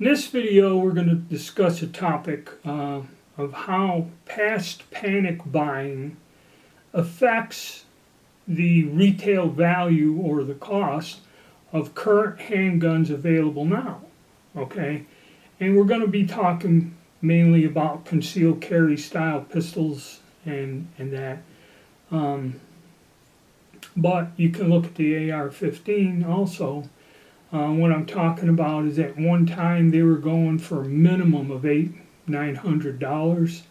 In this video, we're going to discuss a topic of how past panic buying affects the retail value or the cost of current handguns available now. Okay, and we're going to be talking mainly about concealed carry style pistols and that. But you can look at the AR-15 also. What I'm talking about is at one time they were going for a minimum of $900.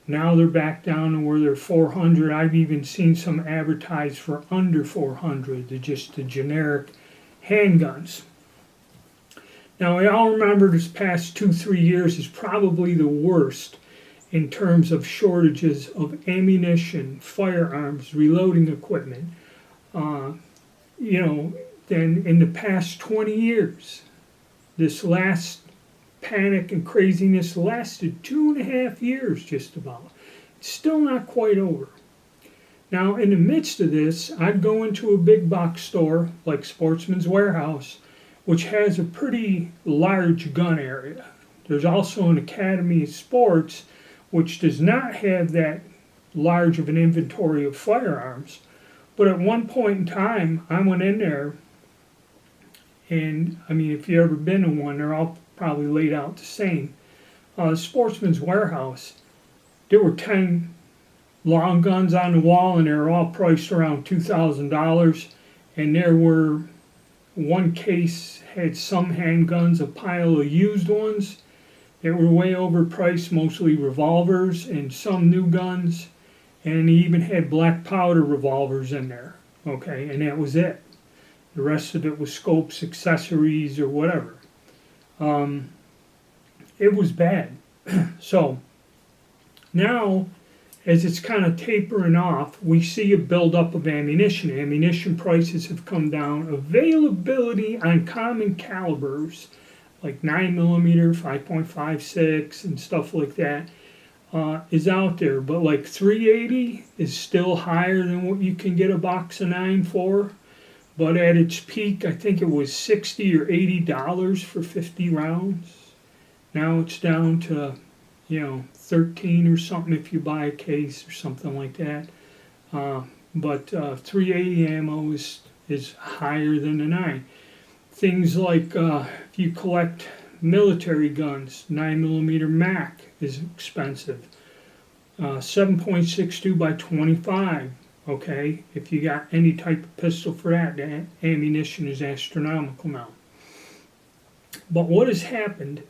Now they're back down to where they're $400. I've even seen some advertised for under $400. They're just the generic handguns. Now we all remember this past 2-3 years is probably the worst in terms of shortages of ammunition, firearms, reloading equipment. Than in the past 20 years. This last panic and craziness lasted 2.5 years just about. It's still not quite over. Now, in the midst of this, I'd go into a big box store like Sportsman's Warehouse, which has a pretty large gun area. There's also an Academy of Sports, which does not have that large of an inventory of firearms. But at one point in time, I went in there, and I mean, if you've ever been in one, they're all probably laid out the same. Sportsman's Warehouse, there were 10 long guns on the wall, and they were all priced around $2,000. And there were, one case had some handguns, a pile of used ones that were way overpriced, mostly revolvers and some new guns. And he even had black powder revolvers in there, okay, and that was it. The rest of it was scopes, accessories, or whatever. It was bad. So now, as it's kind of tapering off, we see a buildup of ammunition. Ammunition prices have come down. Availability on common calibers, like 9mm, 5.56, and stuff like that, is out there. But like .380 is still higher than what you can get a box of 9 for. But at its peak, I think it was $60 or $80 for 50 rounds. Now it's down to, 13 or something if you buy a case or something like that. But .380 ammo is higher than the 9. Things like if you collect military guns, 9mm Mac is expensive. 7.62 by 25. Okay, if you got any type of pistol for that, the ammunition is astronomical now. But what has happened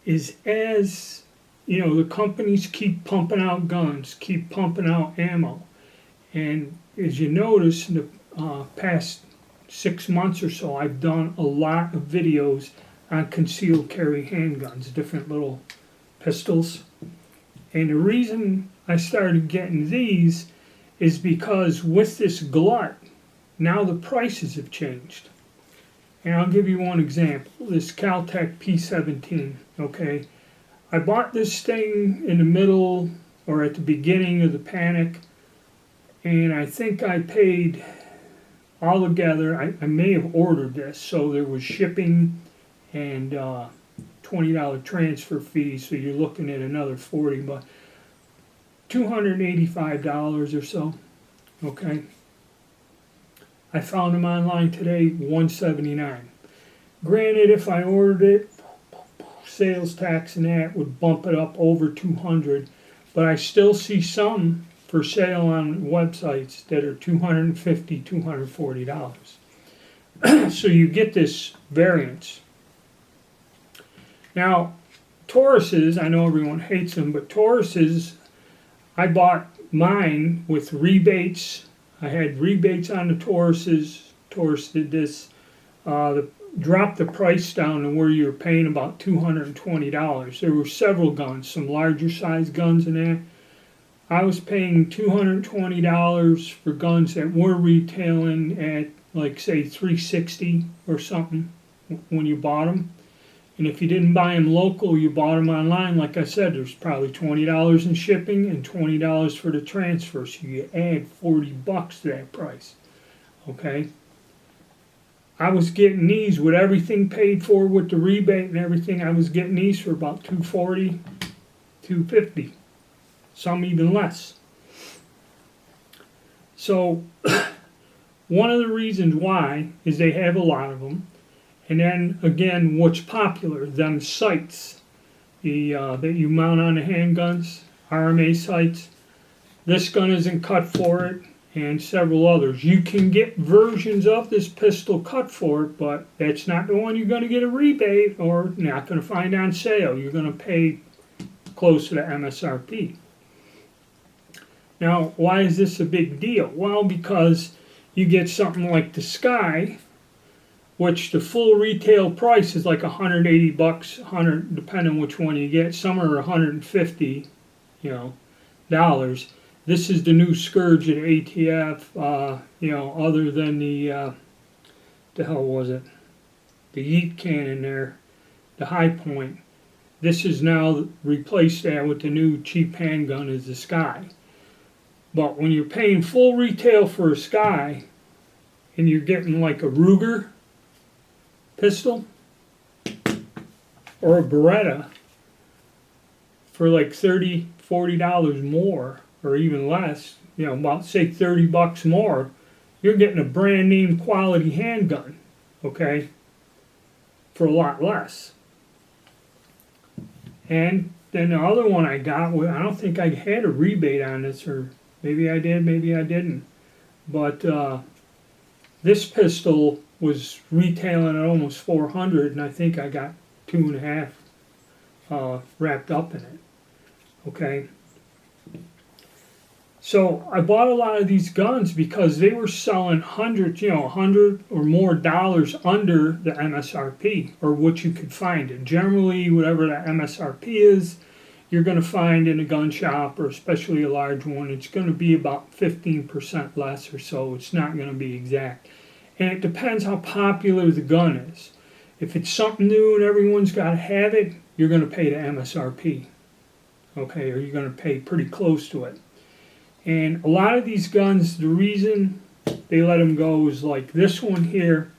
is as, the companies keep pumping out guns, keep pumping out ammo, and as you notice in the past 6 months or so, I've done a lot of videos on concealed carry handguns, different little pistols. And the reason I started getting these is because with this glut, now the prices have changed. And I'll give you one example, this Cal-Tech P17, okay? I bought this thing in the middle or at the beginning of the panic, and I think I paid altogether, I may have ordered this, so there was shipping and $20 transfer fee, so you're looking at another $40, but $285 or so, okay? I found them online today, $179. Granted, if I ordered it, sales tax and that would bump it up over $200, but I still see some for sale on websites that are $250, $240. So you get this variance. Now, Tauruses, I know everyone hates them, but Tauruses, I bought mine with rebates. I had rebates on the Tauruses. Taurus did this. Dropped the price down to where you were paying about $220. There were several guns, some larger size guns in there. I was paying $220 for guns that were retailing at, like, say, $360 or something when you bought them. And if you didn't buy them local, you bought them online, like I said, there's probably $20 in shipping and $20 for the transfer. So you add $40 to that price. Okay? I was getting these with everything paid for with the rebate and everything. I was getting these for about $240, $250, some even less. So one of the reasons why is they have a lot of them. And then again, what's popular, them sights that you mount on the handguns, RMA sights. This gun isn't cut for it, and several others. You can get versions of this pistol cut for it, but that's not the one you're going to get a rebate or not going to find on sale. You're going to pay close to the MSRP. Now, why is this a big deal? Well, because you get something like the Sky, which the full retail price is like $180, 100, depending on which one you get. Some are 150, dollars. This is the new Scourge at ATF. Other than the hell was it? The Yeet cannon there, the High Point. This is now replaced that with the new cheap handgun is the Sky. But when you're paying full retail for a Sky, and you're getting like a Ruger pistol or a Beretta for like $30, $40 more, or even less, about say $30 more, you're getting a brand name quality handgun, okay, for a lot less. And then the other one I got, I don't think I had a rebate on this, or maybe I did, maybe I didn't. But this pistol was retailing at almost $400, and I think I got $2.50 wrapped up in it. Okay. So I bought a lot of these guns because they were selling $100 or more dollars under the MSRP, or what you could find. And generally, whatever the MSRP is, you're going to find in a gun shop, or especially a large one, it's going to be about 15% less or so. It's not going to be exact. And it depends how popular the gun is. If it's something new and everyone's got to have it, you're going to pay the MSRP. Okay, or you're going to pay pretty close to it. And a lot of these guns, the reason they let them go is like this one here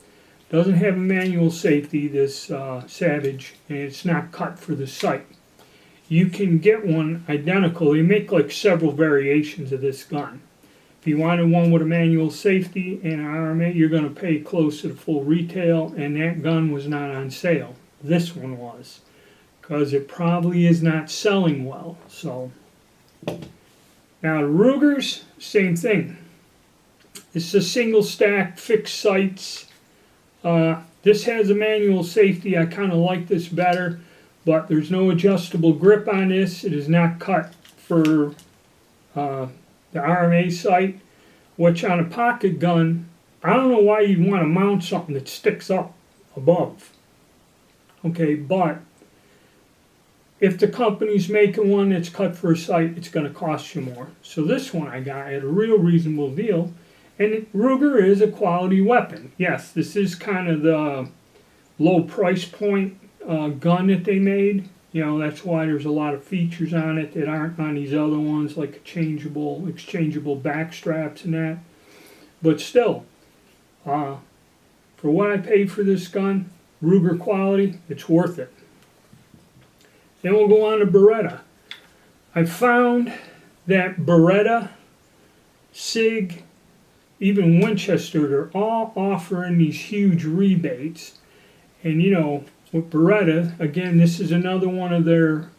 doesn't have a manual safety, this Savage, and it's not cut for the sight. You can get one identical. They make like several variations of this gun. If you wanted one with a manual safety and an RMA, you're going to pay close to the full retail, and that gun was not on sale. This one was, because it probably is not selling well. So now the Rugers, same thing. It's a single stack, fixed sights. This has a manual safety. I kind of like this better, but there's no adjustable grip on this. It is not cut for the RMA sight, which on a pocket gun, I don't know why you'd want to mount something that sticks up above. Okay, but if the company's making one that's cut for a sight, it's going to cost you more. So this one I got at a real reasonable deal. And Ruger is a quality weapon. Yes, this is kind of the low price point gun that they made. That's why there's a lot of features on it that aren't on these other ones, like exchangeable back straps and that. But still, for what I paid for this gun, Ruger quality, it's worth it. Then we'll go on to Beretta. I found that Beretta, SIG, even Winchester, they're all offering these huge rebates. And with Beretta, again, this is another one of their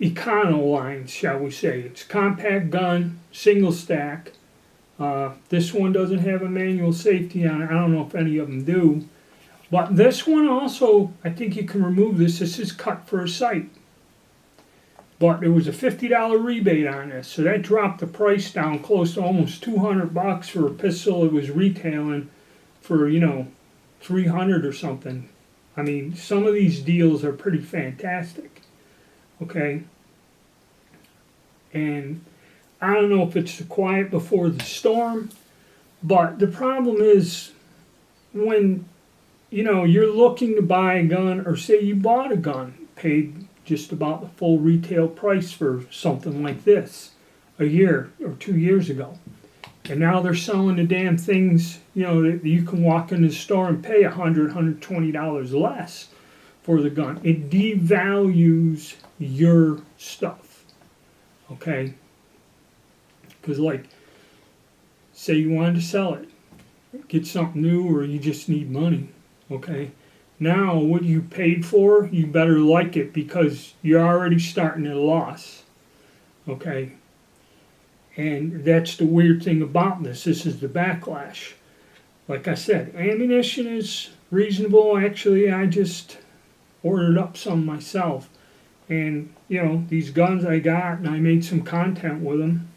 econo lines, shall we say. It's compact gun, single stack. This one doesn't have a manual safety on it. I don't know if any of them do. But this one also, I think you can remove this. This is cut for a sight. But there was a $50 rebate on this, so that dropped the price down close to almost $200 for a pistol. It was retailing for, $300 or something. I mean, some of these deals are pretty fantastic. Okay? And I don't know if it's the quiet before the storm, but the problem is when you're looking to buy a gun, or say you bought a gun, paid just about the full retail price for something like this a year or 2 years ago. And now they're selling the damn things, you know, that you can walk in the store and pay $120 less for the gun. It devalues your stuff, okay? Because, like, say you wanted to sell it, get something new, or you just need money, okay? Now, what you paid for, you better like it because you're already starting at a loss, okay? And that's the weird thing about this. This is the backlash. Like I said, ammunition is reasonable. Actually, I just ordered up some myself. And, you know, these guns I got, and I made some content with them.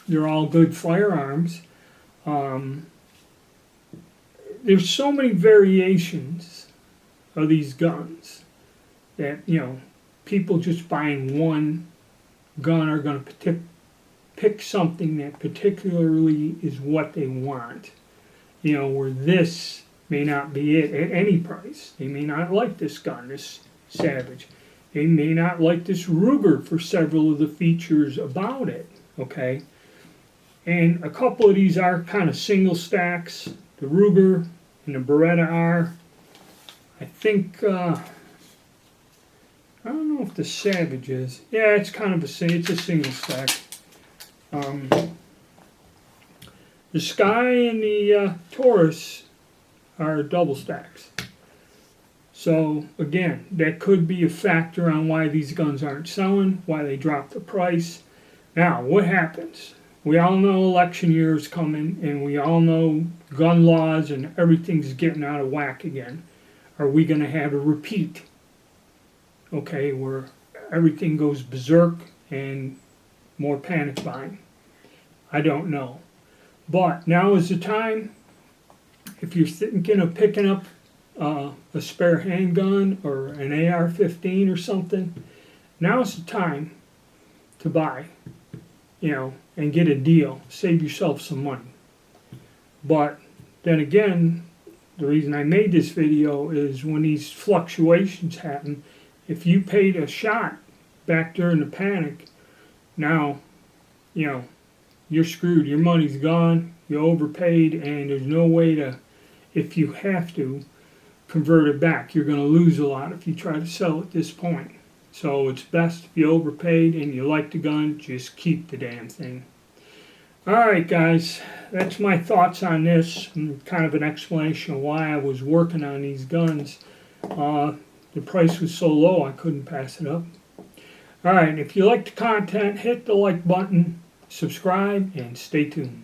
They're all good firearms. There's so many variations of these guns that, you know, people just buying one gun are going to pick something that particularly is what they want. You know, where this may not be it at any price. They may not like this gun, this Savage. They may not like this Ruger for several of the features about it, okay? And a couple of these are kind of single stacks. The Ruger and the Beretta are. I think, I don't know if the Savage is. Yeah, it's kind of it's a single stack. The Sky and the Taurus are double stacks. So again, that could be a factor on why these guns aren't selling, why they dropped the price. Now, what happens? We all know election year is coming, and we all know gun laws and everything's getting out of whack again. Are we going to have a repeat? Okay, where everything goes berserk and more panic buying? I don't know. But now is the time. If you're thinking of picking up a spare handgun or an AR-15 or something, now's the time to buy, you know, and get a deal. Save yourself some money. But then again, the reason I made this video is when these fluctuations happen, if you paid a shot back during the panic, now, you know, you're screwed. Your money's gone, you overpaid, and there's no way to, if you have to, convert it back. You're going to lose a lot if you try to sell at this point. So it's best if you overpaid and you like the gun, just keep the damn thing. Alright guys, that's my thoughts on this, and kind of an explanation of why I was working on these guns. The price was so low I couldn't pass it up. Alright, if you like the content, hit the like button, subscribe, and stay tuned.